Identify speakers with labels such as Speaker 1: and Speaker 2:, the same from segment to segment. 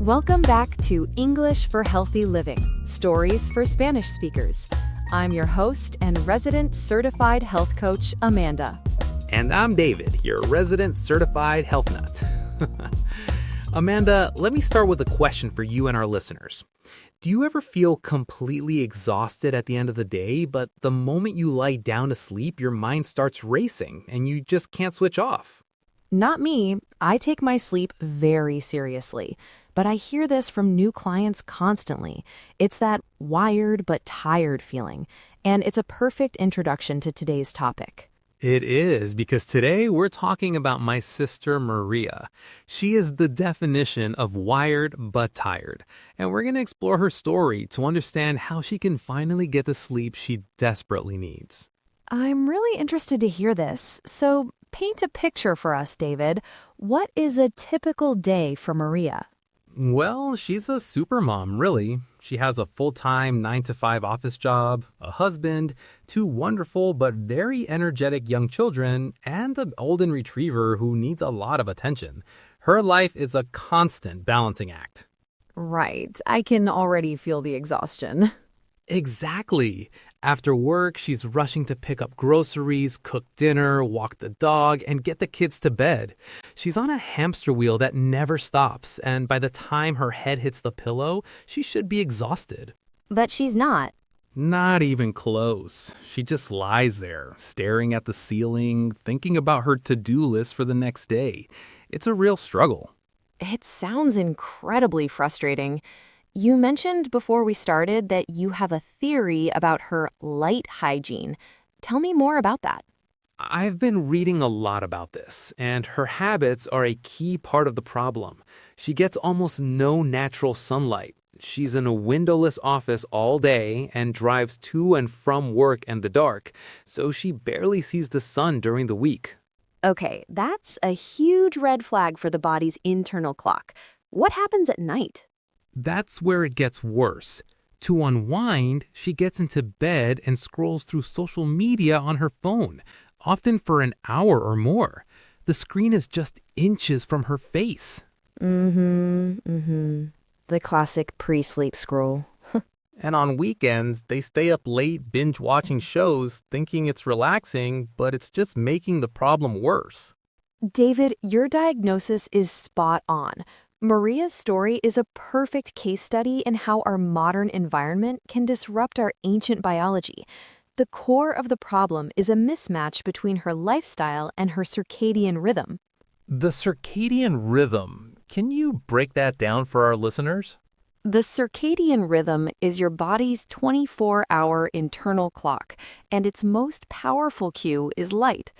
Speaker 1: Welcome back to English for Healthy Living, Stories for Spanish Speakers. I'm your host and resident certified health coach, Amanda.
Speaker 2: And I'm David, your resident certified health nut. Amanda, let me start with a question for you and our listeners. Do you ever feel completely exhausted at the end of the day, but the moment you lie down to sleep, your mind starts racing and you just can't switch off?
Speaker 1: Not me. I take my sleep very seriously, but I hear this from new clients constantly. It's that wired but tired feeling, and it's a perfect introduction to today's topic.
Speaker 2: It is, because today we're talking about my sister Maria. She is the definition of wired but tired, and we're going to explore her story to understand how she can finally get the sleep she desperately needs.
Speaker 1: I'm really interested to hear this, so paint a picture for us, David. What is a typical day for Maria?
Speaker 2: Well, she's a supermom, really. She has a full-time 9-to-5 office job, a husband, 2 wonderful but very energetic young children, and a golden retriever who needs a lot of attention. Her life is a constant balancing act.
Speaker 1: Right. I can already feel the exhaustion.
Speaker 2: Exactly. After work, she's rushing to pick up groceries, cook dinner, walk the dog, and get the kids to bed. She's on a hamster wheel that never stops, and by the time her head hits the pillow, she should be exhausted.
Speaker 1: But she's not.
Speaker 2: Not even close. She just lies there, staring at the ceiling, thinking about her to-do list for the next day. It's a real struggle.
Speaker 1: It sounds incredibly frustrating. You mentioned before we started that you have a theory about her light hygiene. Tell me more about that.
Speaker 2: I've been reading a lot about this, and her habits are a key part of the problem. She gets almost no natural sunlight. She's in a windowless office all day and drives to and from work in the dark, so she barely sees the sun during the week.
Speaker 1: Okay, that's a huge red flag for the body's internal clock. What happens at night?
Speaker 2: That's where it gets worse. To unwind, she gets into bed and scrolls through social media on her phone, often for an hour or more. The screen is just inches from her face.
Speaker 1: The classic pre-sleep scroll.
Speaker 2: And on weekends, they stay up late binge-watching shows thinking it's relaxing, but it's just making the problem worse.
Speaker 1: David, your diagnosis is spot on. Maria's story is a perfect case study in how our modern environment can disrupt our ancient biology. The core of the problem is a mismatch between her lifestyle and her circadian rhythm.
Speaker 3: The circadian rhythm. Can you break that down for our listeners?
Speaker 1: The circadian rhythm is your body's 24-hour internal clock, and its most powerful cue is light.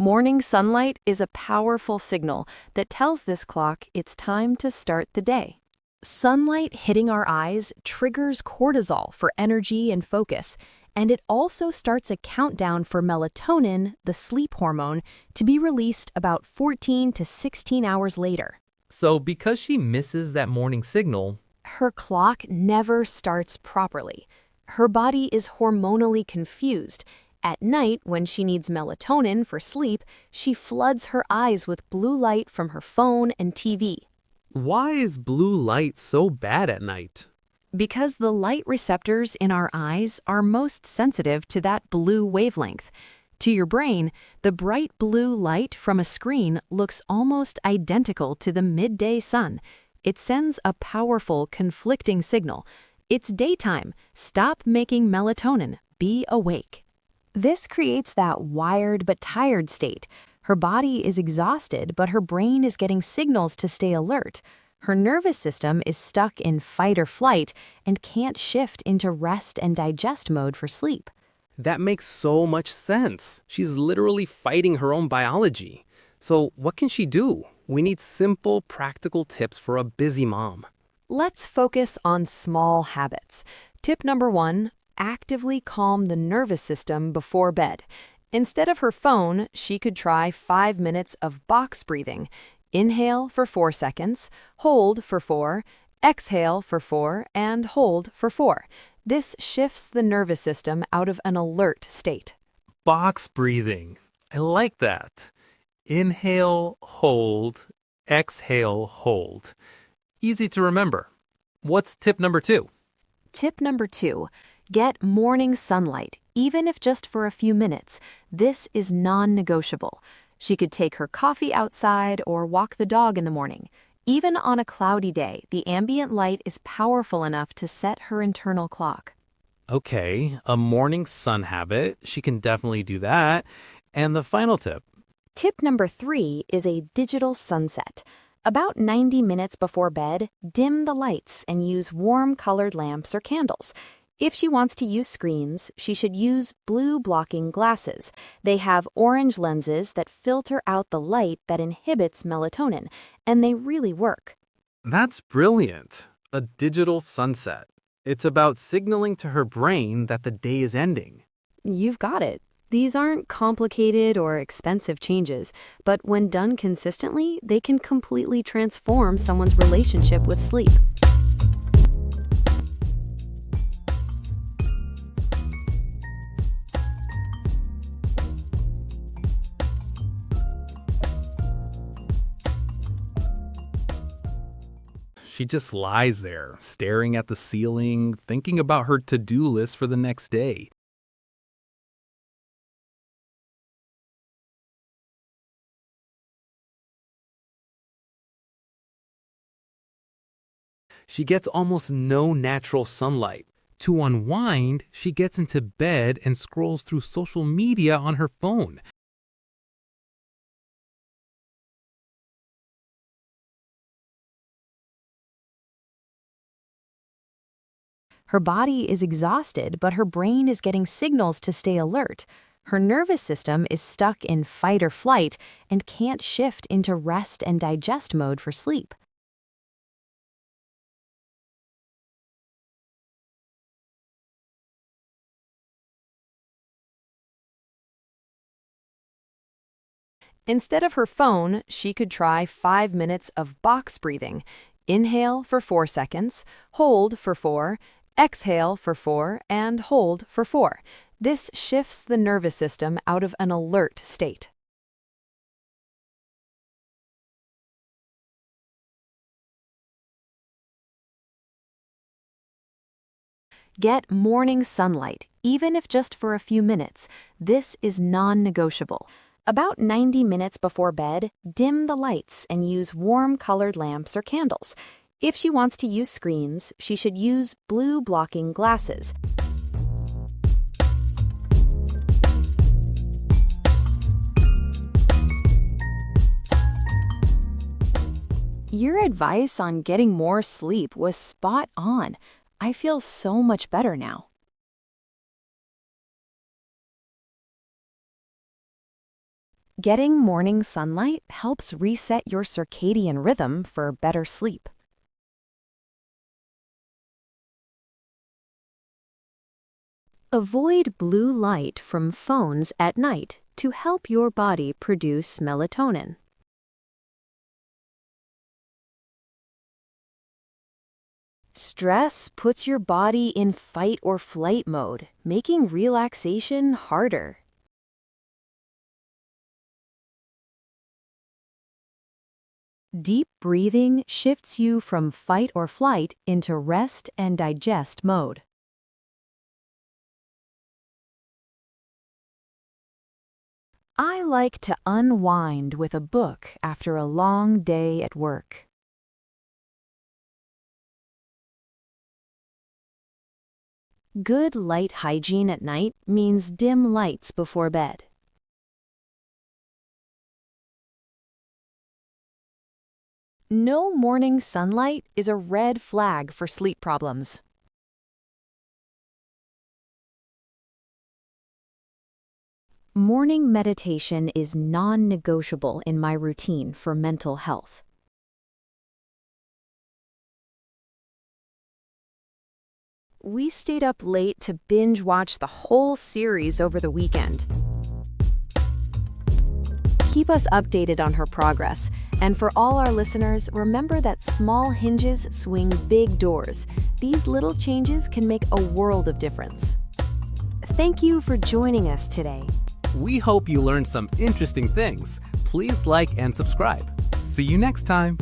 Speaker 1: Morning sunlight is a powerful signal that tells this clock it's time to start the day. Sunlight hitting our eyes triggers cortisol for energy and focus, and it also starts a countdown for melatonin, the sleep hormone, to be released about 14 to 16 hours later.
Speaker 2: So because she misses that morning signal,
Speaker 1: her clock never starts properly. Her body is hormonally confused. At night, when she needs melatonin for sleep, she floods her eyes with blue light from her phone and TV.
Speaker 2: why is blue light so bad at night?
Speaker 1: Because the light receptors in our eyes are most sensitive to that blue wavelength. To your brain, the bright blue light from a screen looks almost identical to the midday sun. It sends a powerful, conflicting signal. It's daytime. Stop making melatonin. Be awake. This creates that wired but tired state. Her body is exhausted, but her brain is getting signals to stay alert. Her nervous system is stuck in fight or flight and can't shift into rest and digest mode for sleep.
Speaker 2: That makes so much sense. She's literally fighting her own biology. So what can she do? We need simple, practical tips for a busy mom.
Speaker 1: Let's focus on small habits. Tip number 1, actively calm the nervous system before bed. Instead of her phone, she could try 5 minutes of box breathing. Inhale for 4 seconds, hold for 4, exhale for 4, and hold for 4. This shifts the nervous system out of an alert state.
Speaker 2: Box breathing. I like that. Inhale, hold, exhale, hold. Easy to remember. What's tip number 2?
Speaker 1: Tip number 2, get morning sunlight, even if just for a few minutes. This is non-negotiable. She could take her coffee outside or walk the dog in the morning. Even on a cloudy day, the ambient light is powerful enough to set her internal clock.
Speaker 2: Okay, a morning sun habit. She can definitely do that. And the final tip.
Speaker 1: Tip number 3 is a digital sunset. About 90 minutes before bed, dim the lights and use warm colored lamps or candles. If she wants to use screens, she should use blue blocking glasses. They have orange lenses that filter out the light that inhibits melatonin, and they really work.
Speaker 2: That's brilliant. A digital sunset. It's about signaling to her brain that the day is ending.
Speaker 1: You've got it. These aren't complicated or expensive changes, but when done consistently, they can completely transform someone's relationship with sleep.
Speaker 2: She just lies there, staring at the ceiling, thinking about her to-do list for the next day. She gets almost no natural sunlight. To unwind, she gets into bed and scrolls through social media on her phone.
Speaker 1: Her body is exhausted, but her brain is getting signals to stay alert. Her nervous system is stuck in fight or flight and can't shift into rest and digest mode for sleep. Instead of her phone, she could try 5 minutes of box breathing. Inhale for 4 seconds, hold for 4, exhale for 4, and hold for 4. This shifts the nervous system out of an alert state. Get morning sunlight, even if just for a few minutes. This is non-negotiable. About 90 minutes before bed, dim the lights and use warm colored lamps or candles. If she wants to use screens, she should use blue blocking glasses. Your advice on getting more sleep was spot on. I feel so much better now. Getting morning sunlight helps reset your circadian rhythm for better sleep. Avoid blue light from phones at night to help your body produce melatonin. Stress puts your body in fight or flight mode, making relaxation harder. Deep breathing shifts you from fight or flight into rest and digest mode. I like to unwind with a book after a long day at work. Good light hygiene at night means dim lights before bed. No morning sunlight is a red flag for sleep problems. Morning meditation is non-negotiable in my routine for mental health. We stayed up late to binge watch the whole series over the weekend. Keep us updated on her progress. And for all our listeners, remember that small hinges swing big doors. These little changes can make a world of difference. Thank you for joining us today.
Speaker 2: We hope you learned some interesting things. Please like and subscribe. See you next time.